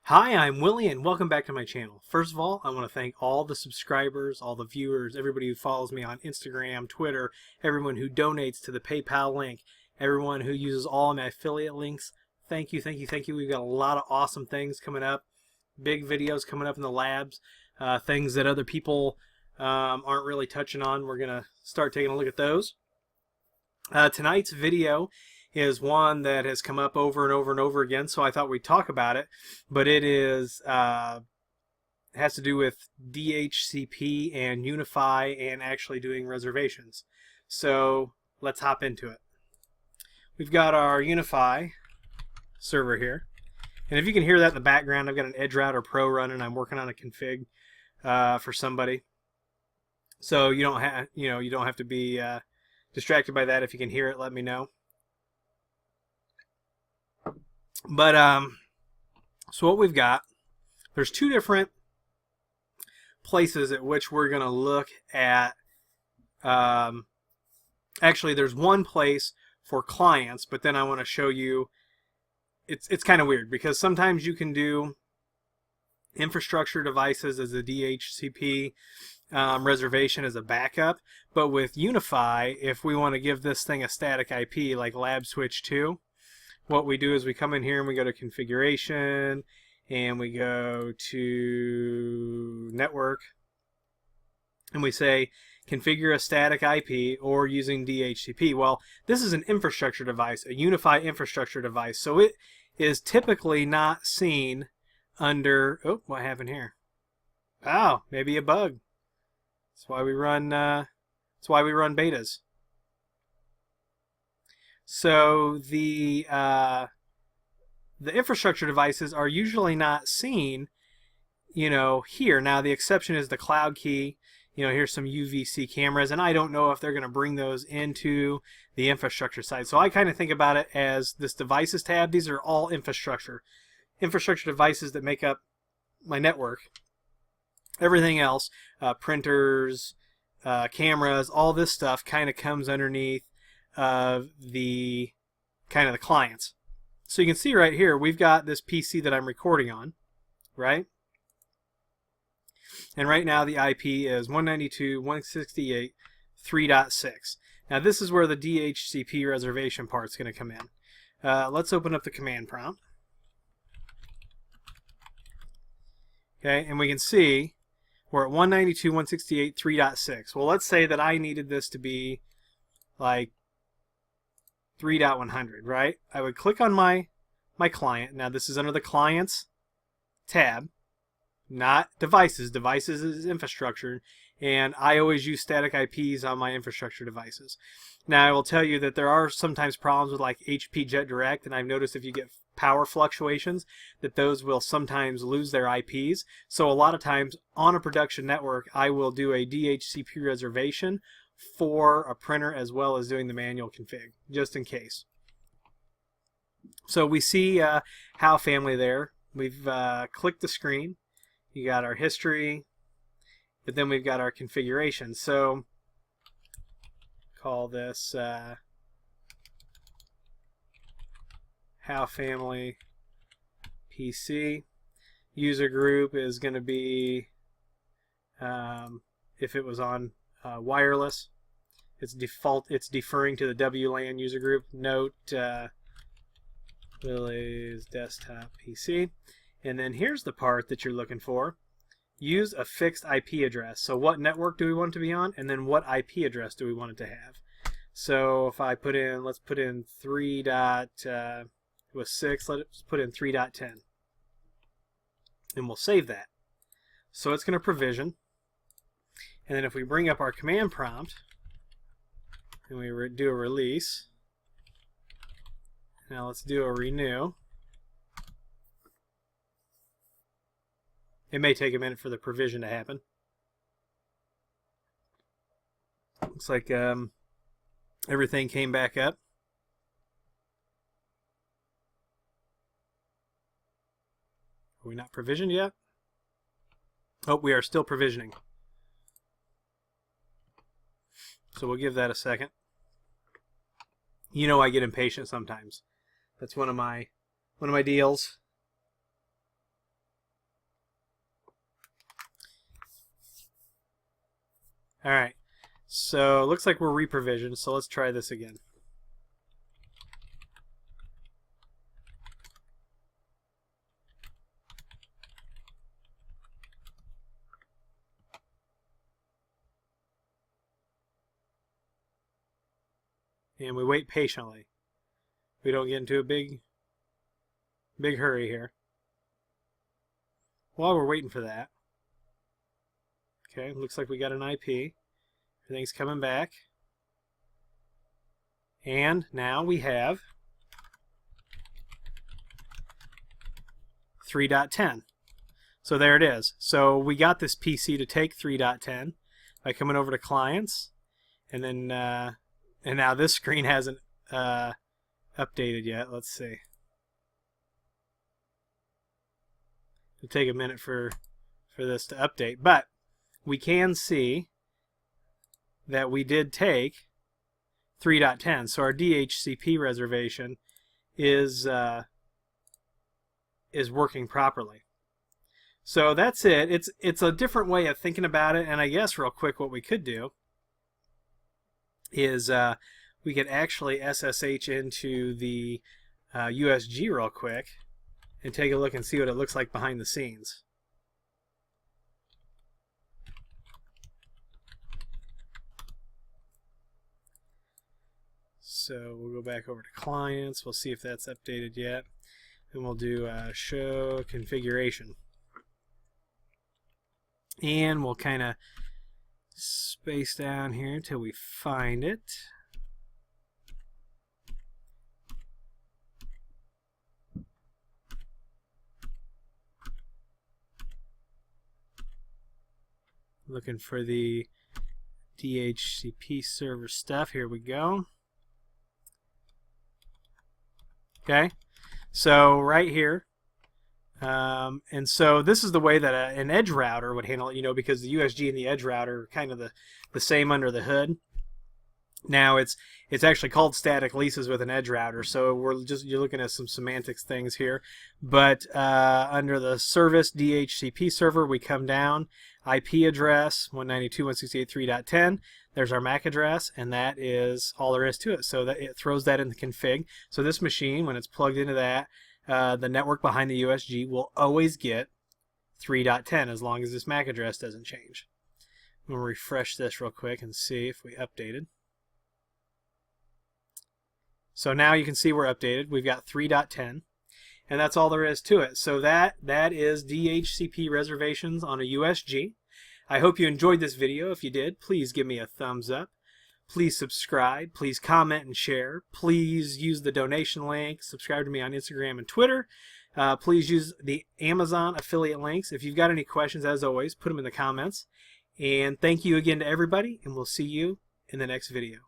Hi, I'm Willie and welcome back to my channel. First of all, I want to thank all the subscribers, all the viewers, everybody who follows me on Instagram, Twitter, everyone who donates to the PayPal link, everyone who uses all of my affiliate links. Thank you, thank you, thank you. We've got a lot of awesome things coming up, big videos coming up in the labs, things that other people aren't really touching on. We're going to start taking a look at those. Tonight's video is one that has come up over and over and over again, so I thought we'd talk about it. But it is has to do with DHCP and UniFi and actually doing reservations. So let's hop into it. We've got our UniFi server here, and if you can hear that in the background, I've got an Edge Router Pro running. I'm working on a config for somebody, so you don't have to be distracted by that. If you can hear it, let me know. But so what we've got, there's two different places at which we're going to look at. Actually, there's one place for clients, but then I want to show you. It's kind of weird because sometimes you can do infrastructure devices as a DHCP reservation as a backup, but with UniFi, if we want to give this thing a static IP like lab switch 2, what we do is we come in here and we go to configuration and we go to network and we say configure a static IP or using DHCP. Well, this is an infrastructure device, a UniFi infrastructure device, so it is typically not seen under, oh, what happened here? Oh, maybe a bug. That's why we run betas. So the infrastructure devices are usually not seen, here. Now the exception is the cloud key. Here's some UVC cameras, and I don't know if they're going to bring those into the infrastructure side. So I kind of think about it as this devices tab. These are all infrastructure devices that make up my network. Everything else, printers, cameras, all this stuff kind of comes underneath of the clients. So you can see right here we've got this PC that I'm recording on, right? And right now the IP is 192.168.3.6. Now this is where the DHCP reservation part's going to come in. Let's open up the command prompt. Okay, and we can see we're at 192.168.3.6. Well, let's say that I needed this to be like 3.100, right? I would click on my client. Now this is under the clients tab, not devices. Devices is infrastructure, and I always use static IPs on my infrastructure devices. Now I will tell you that there are sometimes problems with like HP Jet Direct, and I've noticed if you get power fluctuations that those will sometimes lose their IPs. So a lot of times on a production network I will do a DHCP reservation for a printer as well as doing the manual config, just in case. So we see how family there. We've clicked the screen. You got our history, but then we've got our configuration. So call this how family PC. User group is going to be if it was on wireless, it's deferring to the WLAN user group. Note Willie's desktop PC. And then here's the part that you're looking for. Use a fixed IP address. So what network do we want it to be on, and then what IP address do we want it to have? So if I put in, let's put in 3.6, let's put in 3.10, and we'll save that. So it's going to provision. And then if we bring up our command prompt and we do a release, now let's do a renew. It may take a minute for the provision to happen. Looks like everything came back up. Are we not provisioned yet? Oh, we are still provisioning. So we'll give that a second. I get impatient sometimes. That's one of my deals. All right. So it looks like we're reprovisioned, so let's try this again. And we wait patiently. We don't get into a big hurry here. While we're waiting for that, okay, looks like we got an IP. Everything's coming back. And now we have 3.10. So there it is. So we got this PC to take 3.10 by coming over to clients, and then and now this screen hasn't updated yet. Let's see. It'll take a minute for this to update, but we can see that we did take 3.10. So our DHCP reservation is working properly. So that's it. It's a different way of thinking about it, and I guess real quick what we could do is we could actually SSH into the USG real quick and take a look and see what it looks like behind the scenes. So we'll go back over to clients. We'll see if that's updated yet. And we'll do show configuration. And we'll kind of space down here until we find it. Looking for the DHCP server stuff. Here we go. Okay, so right here, and so this is the way that an edge router would handle it, because the USG and the edge router are kind of the same under the hood. Now it's actually called static leases with an edge router, so you're looking at some semantics things here. But under the service DHCP server, we come down, IP address 192.168.3.10. There's our MAC address, and that is all there is to it. So that it throws that in the config. So this machine, when it's plugged into that, the network behind the USG will always get 3.10 as long as this MAC address doesn't change. I'm going to refresh this real quick and see if we updated. So now you can see we're updated. We've got 3.10, and that's all there is to it. So that is DHCP reservations on a USG. I hope you enjoyed this video. If you did, please give me a thumbs up. Please subscribe. Please comment and share. Please use the donation link. Subscribe to me on Instagram and Twitter. Please use the Amazon affiliate links. If you've got any questions, as always, put them in the comments. And thank you again to everybody, and we'll see you in the next video.